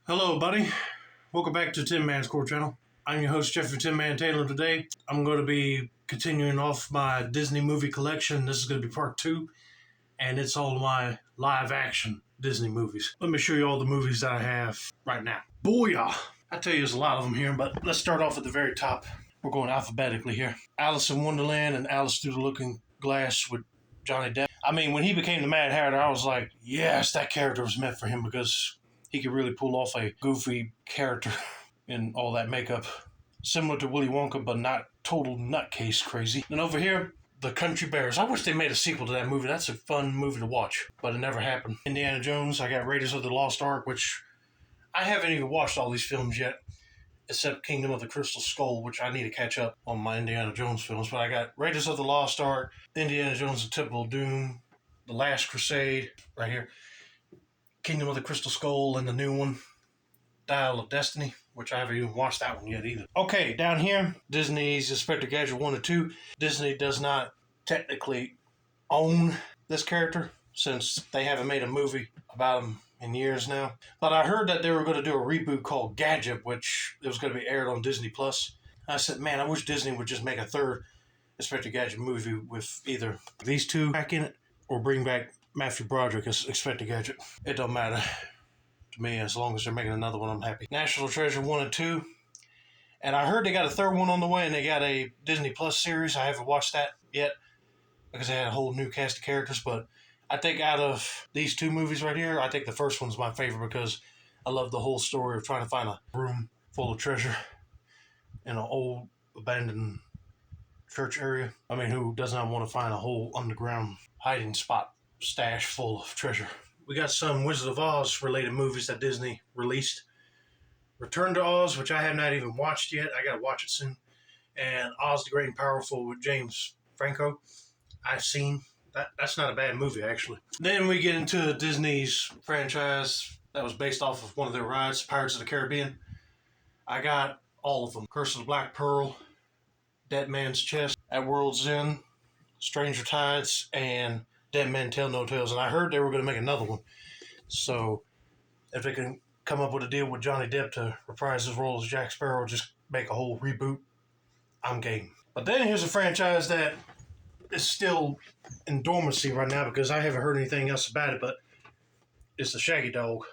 Hello, buddy. Welcome back to Tin Man's Core Channel. I'm your host, Jeffrey Tin Man Taylor. Today, I'm going to be continuing off my Disney movie collection. This is going to be part 2, and it's all my live-action Disney movies. Let me show you all the movies that I have right now. Booyah! I tell you, there's a lot of them here, but let's start off at the very top. We're going alphabetically here. Alice in Wonderland and Alice Through the Looking Glass with Johnny Depp. I mean, when he became the Mad Hatter, I was like, yes, that character was meant for him because he could really pull off a goofy character in all that makeup. Similar to Willy Wonka, but not total nutcase crazy. And over here, The Country Bears. I wish they made a sequel to that movie. That's a fun movie to watch, but it never happened. Indiana Jones. I got Raiders of the Lost Ark, which I haven't even watched all these films yet, except Kingdom of the Crystal Skull, which I need to catch up on my Indiana Jones films. But I got Raiders of the Lost Ark, Indiana Jones and Temple of Doom, The Last Crusade, right here, Kingdom of the Crystal Skull, and the new one, Dial of Destiny, which I haven't even watched that one yet either. Okay, down here, Disney's Inspector Gadget 1 and 2. Disney does not technically own this character since they haven't made a movie about him in years now. But I heard that they were going to do a reboot called Gadget, which was going to be aired on Disney+. I said, man, I wish Disney would just make a third Inspector Gadget movie with either these two back in it or bring back Matthew Broderick as Inspector Gadget. It don't matter to me as long as they're making another one. I'm happy. National Treasure 1 and 2. And I heard they got a third one on the way, and they got a Disney Plus series. I haven't watched that yet because they had a whole new cast of characters. But I think out of these two movies right here, I think the first one's my favorite because I love the whole story of trying to find a room full of treasure in an old abandoned church area. I mean, who does not want to find a whole underground hiding spot stash full of treasure? We got some Wizard of Oz related movies that Disney released. Return to Oz, which I have not even watched yet. I gotta watch it soon. And Oz the Great and Powerful with James Franco. I've seen that. That's not a bad movie, actually. Then we get into Disney's franchise that was based off of one of their rides, Pirates of the Caribbean. I got all of them. Curse of the Black Pearl, Dead Man's Chest, At World's End, Stranger Tides, and Dead Men Tell No Tales. And I heard they were going to make another one. So if they can come up with a deal with Johnny Depp to reprise his role as Jack Sparrow, just make a whole reboot, I'm game. But then here's a franchise that is still in dormancy right now because I haven't heard anything else about it, but it's the Shaggy Dog.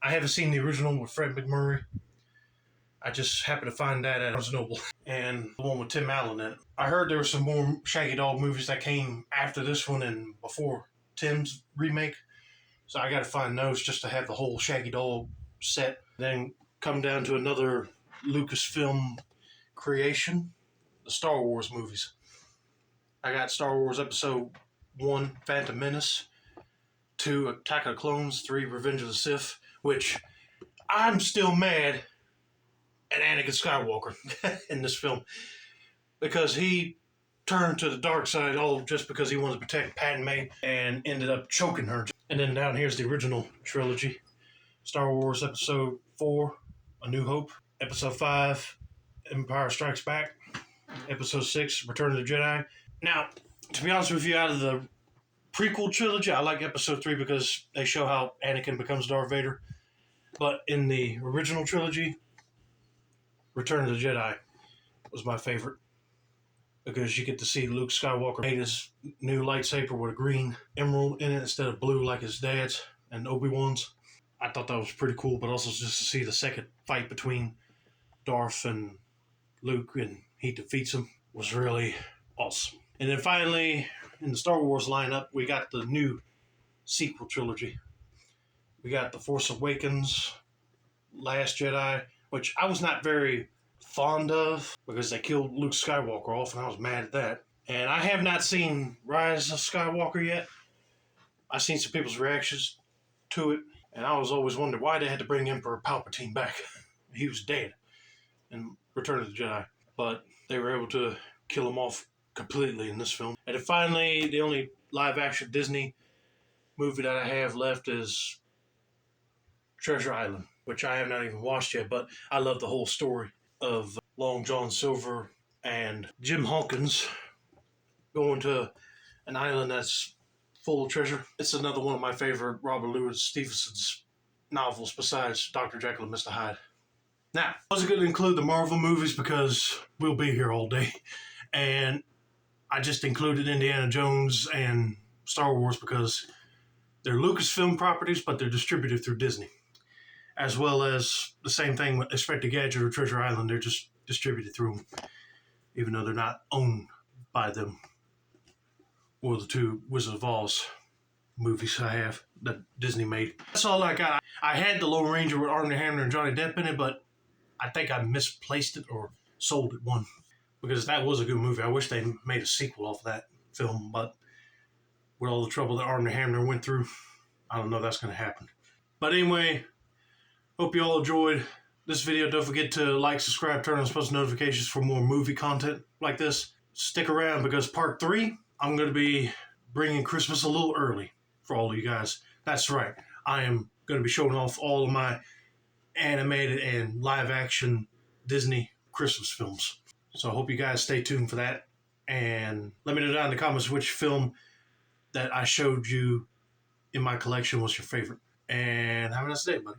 I haven't seen the original with Fred MacMurray. I just happened to find that at Barnes & Noble, and the one with Tim Allen in it. I heard there were some more Shaggy Dog movies that came after this one and before Tim's remake. So I got to find those just to have the whole Shaggy Dog set. Then come down to another Lucasfilm creation, the Star Wars movies. I got Star Wars Episode 1, Phantom Menace, 2, Attack of the Clones, 3, Revenge of the Sith, which I'm still mad at Anakin Skywalker in this film because he turned to the dark side all just because he wanted to protect Padme and ended up choking her. And then down here's the original trilogy. Star Wars Episode 4, A New Hope. Episode 5, Empire Strikes Back. Episode 6, Return of the Jedi. Now, to be honest with you, out of the prequel trilogy, I like Episode 3 because they show how Anakin becomes Darth Vader. But in the original trilogy, Return of the Jedi was my favorite because you get to see Luke Skywalker made his new lightsaber with a green emerald in it instead of blue like his dad's and Obi-Wan's. I thought that was pretty cool, but also just to see the second fight between Darth and Luke and he defeats him was really awesome. And then finally, in the Star Wars lineup, we got the new sequel trilogy. We got The Force Awakens, Last Jedi, which I was not very fond of because they killed Luke Skywalker off and I was mad at that. And I have not seen Rise of Skywalker yet. I've seen some people's reactions to it and I was always wondering why they had to bring Emperor Palpatine back. He was dead in Return of the Jedi. But they were able to kill him off completely in this film. And then finally, the only live-action Disney movie that I have left is Treasure Island, which I have not even watched yet, but I love the whole story of Long John Silver and Jim Hawkins going to an island that's full of treasure. It's another one of my favorite Robert Louis Stevenson's novels besides Dr. Jekyll and Mr. Hyde. Now, I wasn't going to include the Marvel movies because we'll be here all day. And I just included Indiana Jones and Star Wars because they're Lucasfilm properties, but they're distributed through Disney. As well as the same thing with Inspector Gadget or Treasure Island, they're just distributed through them, even though they're not owned by them. Or the two Wizard of Oz movies I have that Disney made. That's all I got. I had the Lone Ranger with Armie Hammer and Johnny Depp in it, but I think I misplaced it or sold it one because that was a good movie. I wish they made a sequel off of that film, but with all the trouble that Armie Hammer went through, I don't know if that's going to happen. But anyway, hope you all enjoyed this video. Don't forget to like, subscribe, turn on post notifications for more movie content like this. Stick around because part 3, I'm going to be bringing Christmas a little early for all of you guys. That's right. I am going to be showing off all of my animated and live action Disney Christmas films. So I hope you guys stay tuned for that. And let me know down in the comments which film that I showed you in my collection was your favorite. And have a nice day, buddy.